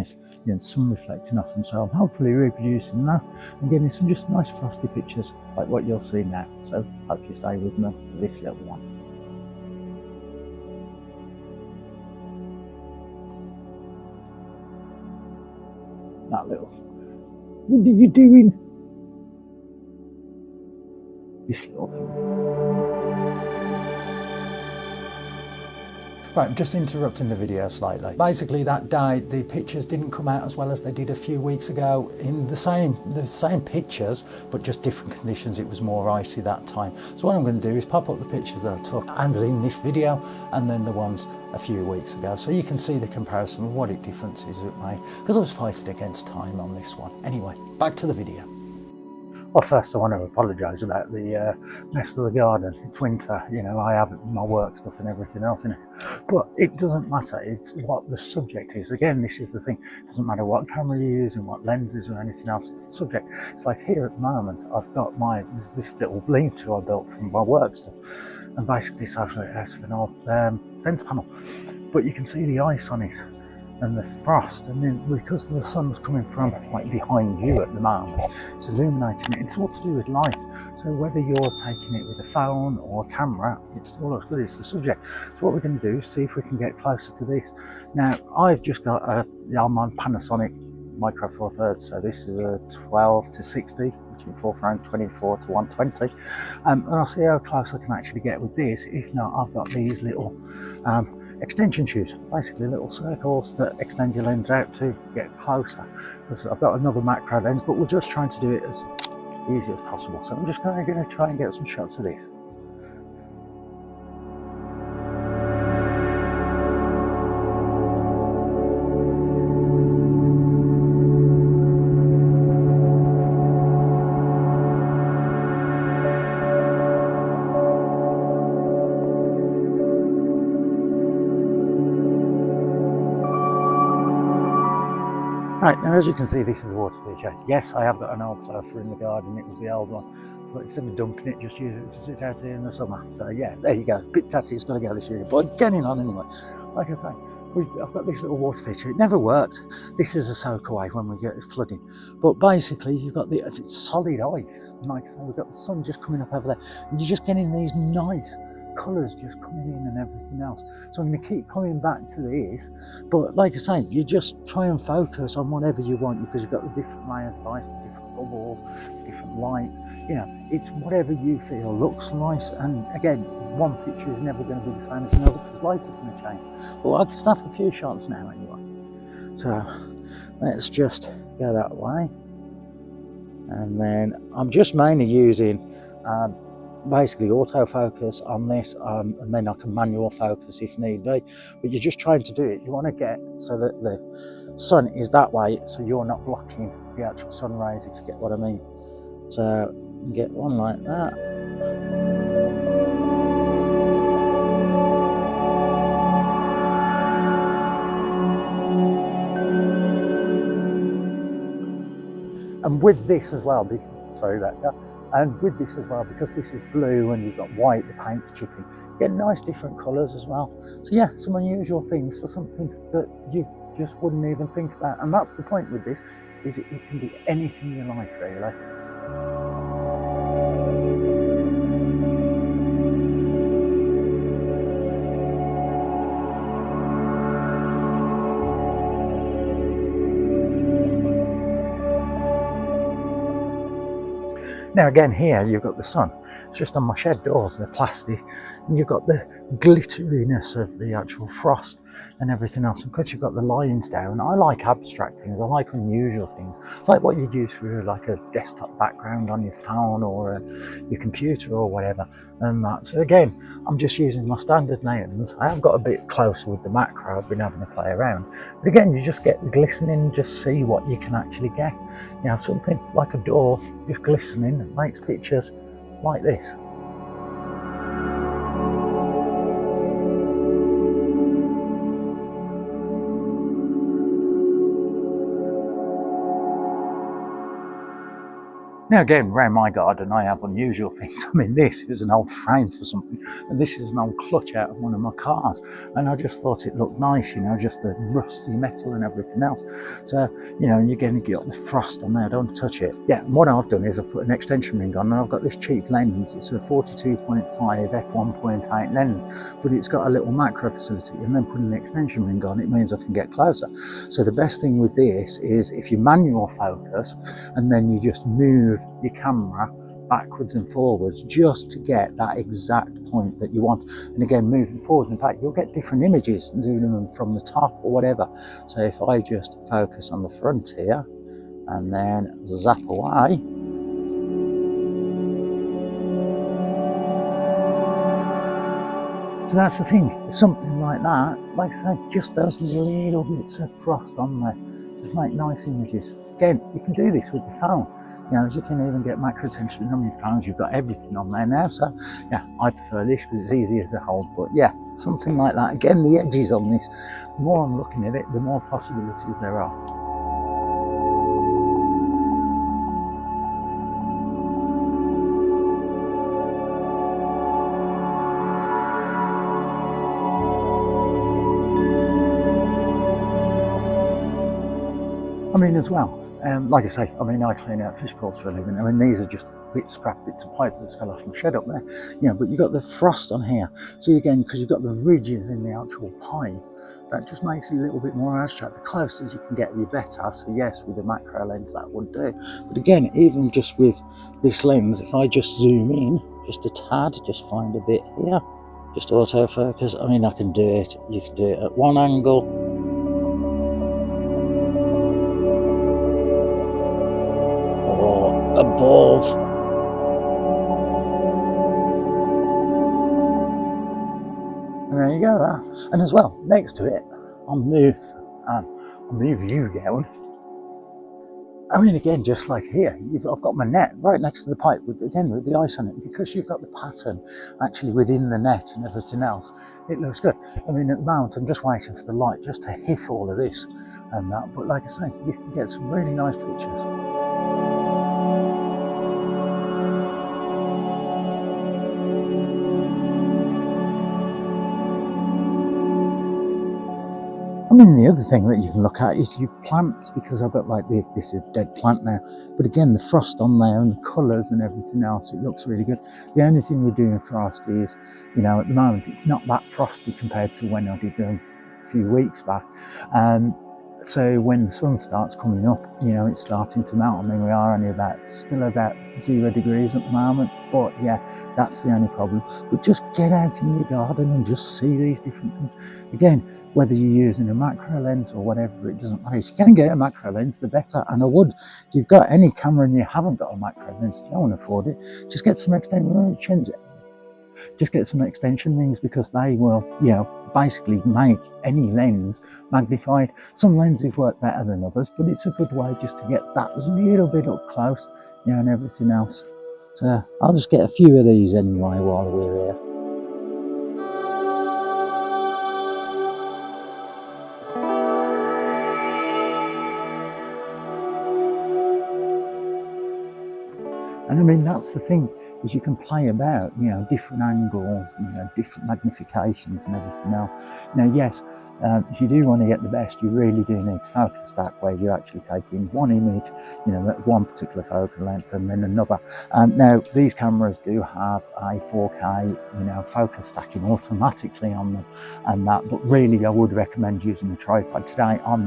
nice, you know, sun reflecting off them. So I'm hopefully reproducing that and getting some just nice frosty pictures like what you'll see now. So hope you stay with me for this little one. That little, what are you doing? This little thing. Right, I'm just interrupting the video slightly. Basically that day the pictures didn't come out as well as they did a few weeks ago in the same pictures, but just different conditions. It was more icy that time. So what I'm going to do is pop up the pictures that I took and in this video, and then the ones a few weeks ago, so you can see the comparison of what differences it made, because I was fighting against time on this one. Anyway, back to the video. Well, first I want to apologise about the mess of the garden. It's winter, you know, I have my work stuff and everything else in it. But it doesn't matter, it's what the subject is. Again, this is the thing, it doesn't matter what camera you use and what lenses or anything else, it's the subject. It's like here at the moment, I've got there's this little lean-to I built from my work stuff. And basically it's out of an old fence panel. But you can see the ice on it and the frost, and then because the sun's coming from like behind you at the moment, it's illuminating it. It's all to do with light, so whether you're taking it with a phone or a camera, it still looks good. It's the subject. So what we're going to do is see if we can get closer to this. Now I've just got I'm on Panasonic Micro Four Thirds, so this is a 12 to 60, which in full frame 24 to 120, and I'll see how close I can actually get with this. If not, I've got these little extension tubes, basically little circles that extend your lens out to get closer, because I've got another macro lens, but we're just trying to do it as easy as possible. So I'm just going to try and get some shots of this. Right, now as you can see, this is the water feature. Yes, I have got an old sofa in the garden, it was the old one, but instead of dumping it, just use it to sit out here in the summer. So yeah, there you go, bit tatty, it's going to go this year, but getting on anyway. Like I say, I've got this little water feature. It never worked. This is a soak away when we get flooding, but basically you've got it's solid ice, and like I say, we've got the sun just coming up over there, and you're just getting these nice colours just coming in and everything else. So I'm going to keep coming back to this, but like I say, you just try and focus on whatever you want, because you've got the different layers of ice, the different bubbles, the different lights, you know, it's whatever you feel looks nice. And again, one picture is never going to be the same as another, because light is going to change. But I can snap a few shots now anyway. So let's just go that way, and then I'm just mainly using basically autofocus on this, and then I can manual focus if need be. But you're just trying to do it, you want to get so that the sun is that way, so you're not blocking the actual sun rays, if you get what I mean. So get one like that. And with this as well, sorry about that. And with this as well, because this is blue and you've got white, the paint's chipping, you get nice different colours as well. So yeah, some unusual things for something that you just wouldn't even think about. And that's the point with this, is it can be anything you like, really. Now again, here you've got the sun. It's just on my shed doors, they're plastic, and you've got the glitteriness of the actual frost and everything else. And because you've got the lines down, I like abstract things, I like unusual things, like what you'd use for like a desktop background on your phone or your computer or whatever. And that, so again, I'm just using my standard lens. I have got a bit closer with the macro, I've been having to play around. But again, you just get the glistening, just see what you can actually get. You know, something like a door just glistening makes pictures like this. Now again, around my garden I have unusual things. I mean, this is an old frame for something, and this is an old clutch out of one of my cars, and I just thought it looked nice, you know, just the rusty metal and everything else. So, you know, you're going to get the frost on there, don't touch it. Yeah, and what I've done is I've put an extension ring on, and I've got this cheap lens. It's a 42.5 f1.8 lens, but it's got a little macro facility, and then putting the extension ring on, it means I can get closer. So the best thing with this is if you manual focus, and then you just move your camera backwards and forwards just to get that exact point that you want. And again, moving forwards and back, you'll get different images doing them from the top or whatever. So if I just focus on the front here and then zap away, so that's the thing, something like that, like I say, just those little bits of frost on there, just make nice images. Again, you can do this with your phone. You know, you can even get macro attention on your phones. You've got everything on there now. So yeah, I prefer this because it's easier to hold. But yeah, something like that. Again, the edges on this, the more I'm looking at it, the more possibilities there are. I mean, as well, like I say, I mean, I clean out fish pools for a living. I mean, these are just scrap bits of pipe that fell off my shed up there. You know, but you've got the frost on here. So again, because you've got the ridges in the actual pipe, that just makes it a little bit more abstract. The closest you can get, the better. So yes, with a macro lens, that would do. But again, even just with this lens, if I just zoom in, just a tad, just find a bit here, just autofocus. I mean, I can do it. You can do it at one angle, above, and there you go there. And as well, next to it, I'll move you down. I mean, again, just like here, I've got my net right next to the pipe with the ice on it, because you've got the pattern actually within the net and everything else. It looks good. I mean, at the moment, I'm just waiting for the light just to hit all of this and that. But like I say, you can get some really nice pictures. I mean, the other thing that you can look at is your plants, because I've got like this is dead plant now, but again, the frost on there and the colours and everything else, it looks really good. The only thing we're doing frost is, you know, at the moment, it's not that frosty compared to when I did them a few weeks back. So when the sun starts coming up, you know, it's starting to melt. I mean, we are only still about 0 degrees at the moment, but yeah, that's the only problem. But just get out in your garden and just see these different things. Again, whether you're using a macro lens or whatever, it doesn't matter. If you can get a macro lens, the better. And I would, if you've got any camera and you haven't got a macro lens, you don't want to afford it, just get some extensions. Just get some extension rings, because they will, you know, basically make any lens magnified. Some lenses work better than others, but it's a good way just to get that little bit up close, you know, and everything else. So I'll just get a few of these anyway while we're here. And I mean, that's the thing, is you can play about, you know, different angles, you know, different magnifications and everything else. Now, yes, if you do want to get the best, you really do need to focus stack, where you actually take in one image, you know, at one particular focal length and then another. Now, these cameras do have a 4K, you know, focus stacking automatically on them and that, but really I would recommend using a tripod. Today, I'm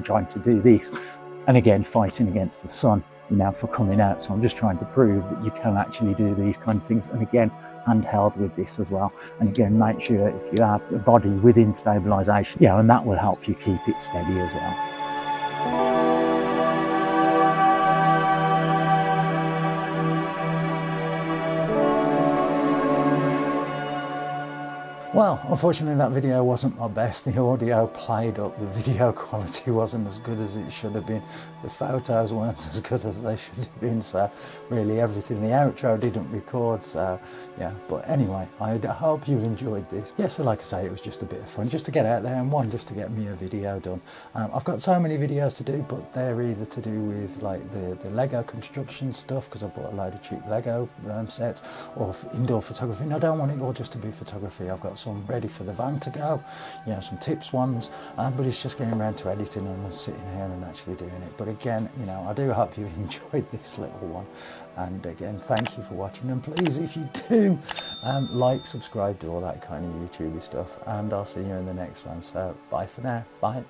trying to do this. And again, fighting against the sun, you know, for coming out. So I'm just trying to prove that you can actually do these kind of things. And again, handheld with this as well. And again, make sure if you have the body within stabilisation, yeah, and that will help you keep it steady as well. Well, unfortunately that video wasn't my best. The audio played up, the video quality wasn't as good as it should have been. The photos weren't as good as they should have been, so really everything. The outro didn't record, so yeah. But anyway, I hope you enjoyed this. Yeah, so like I say, it was just a bit of fun, just to get out there, and one, just to get me a video done. I've got so many videos to do, but they're either to do with like the Lego construction stuff, because I bought a load of cheap Lego sets, or indoor photography. And I don't want it all just to be photography. I've got some ready for the van to go, you know, some tips ones, but it's just getting around to editing and sitting here and actually doing it. But again, you know, I do hope you enjoyed this little one, and again, thank you for watching, and please, if you do, like, subscribe, do all that kind of YouTubey stuff, and I'll see you in the next one. So bye for now. Bye.